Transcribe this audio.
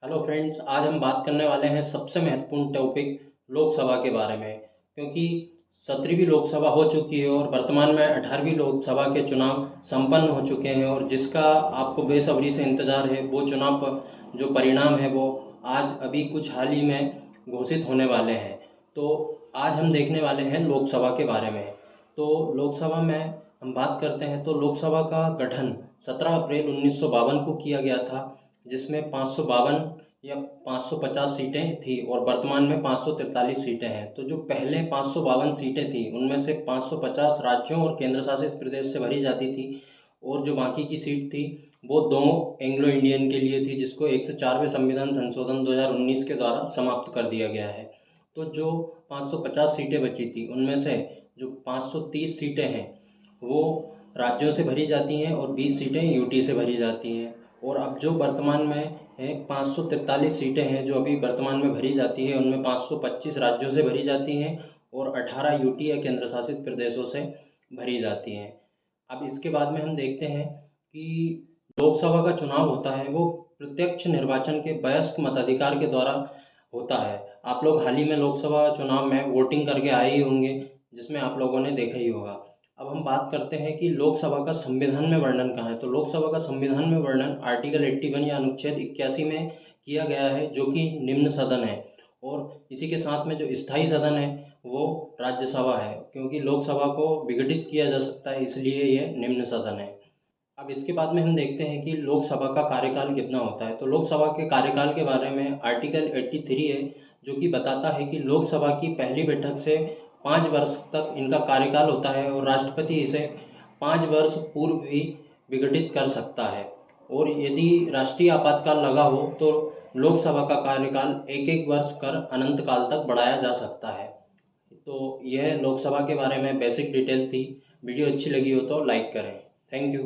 Hello friends, आज हम बात करने वाले हैं सबसे महत्वपूर्ण टॉपिक लोकसभा के बारे में। क्योंकि 17वीं लोकसभा हो चुकी है और वर्तमान में 18वीं लोकसभा के चुनाव संपन्न हो चुके हैं और जिसका आपको बेसब्री से इंतज़ार है वो चुनाव जो परिणाम है वो आज अभी कुछ हाल ही में घोषित होने वाले हैं। तो आज हम देखने वाले हैं लोकसभा के बारे में। तो लोकसभा में हम बात करते हैं तो लोकसभा का गठन 17 अप्रैल 1952 को किया गया था, जिसमें 552 या 550 सीटें थी और वर्तमान में 543 सीटें हैं। तो जो पहले 552 सीटें थी उनमें से 550 राज्यों और केंद्र शासित प्रदेश से भरी जाती थी और जो बाकी की सीट थी वो दो एंग्लो इंडियन के लिए थी, जिसको 104वें संविधान संशोधन 2019 के द्वारा समाप्त कर दिया गया है। तो जो 550 सीटें बची थी उनमें से जो 530 सीटें हैं वो राज्यों से भरी जाती हैं और 20 सीटें यूटी से भरी जाती हैं। और अब जो वर्तमान में है 543 सीटें हैं जो अभी वर्तमान में भरी जाती है, उनमें 525 राज्यों से भरी जाती हैं और 18 यूटी या केंद्र शासित प्रदेशों से भरी जाती हैं। अब इसके बाद में हम देखते हैं कि लोकसभा का चुनाव होता है वो प्रत्यक्ष निर्वाचन के वयस्क मताधिकार के द्वारा होता है। आप लोग हाल ही में लोकसभा चुनाव में वोटिंग करके आए ही होंगे, जिसमें आप लोगों ने देखा ही होगा। अब हम बात करते हैं कि लोकसभा का संविधान में वर्णन कहाँ है। तो लोकसभा का संविधान में वर्णन आर्टिकल 81 या अनुच्छेद 81 में किया गया है, जो कि निम्न सदन है। और इसी के साथ में जो स्थायी सदन है वो राज्यसभा है, क्योंकि लोकसभा को विघटित किया जा सकता है इसलिए ये निम्न सदन है। अब इसके बाद में हम देखते हैं कि लोकसभा का कार्यकाल कितना होता है। तो लोकसभा के कार्यकाल के बारे में आर्टिकल 83 है, जो कि बताता है कि लोकसभा की पहली बैठक से 5 वर्ष तक इनका कार्यकाल होता है और राष्ट्रपति इसे 5 वर्ष पूर्व भी विघटित कर सकता है। और यदि राष्ट्रीय आपातकाल लगा हो तो लोकसभा का कार्यकाल एक एक वर्ष कर अनंत काल तक बढ़ाया जा सकता है। तो यह लोकसभा के बारे में बेसिक डिटेल थी। वीडियो अच्छी लगी हो तो लाइक करें। Thank you.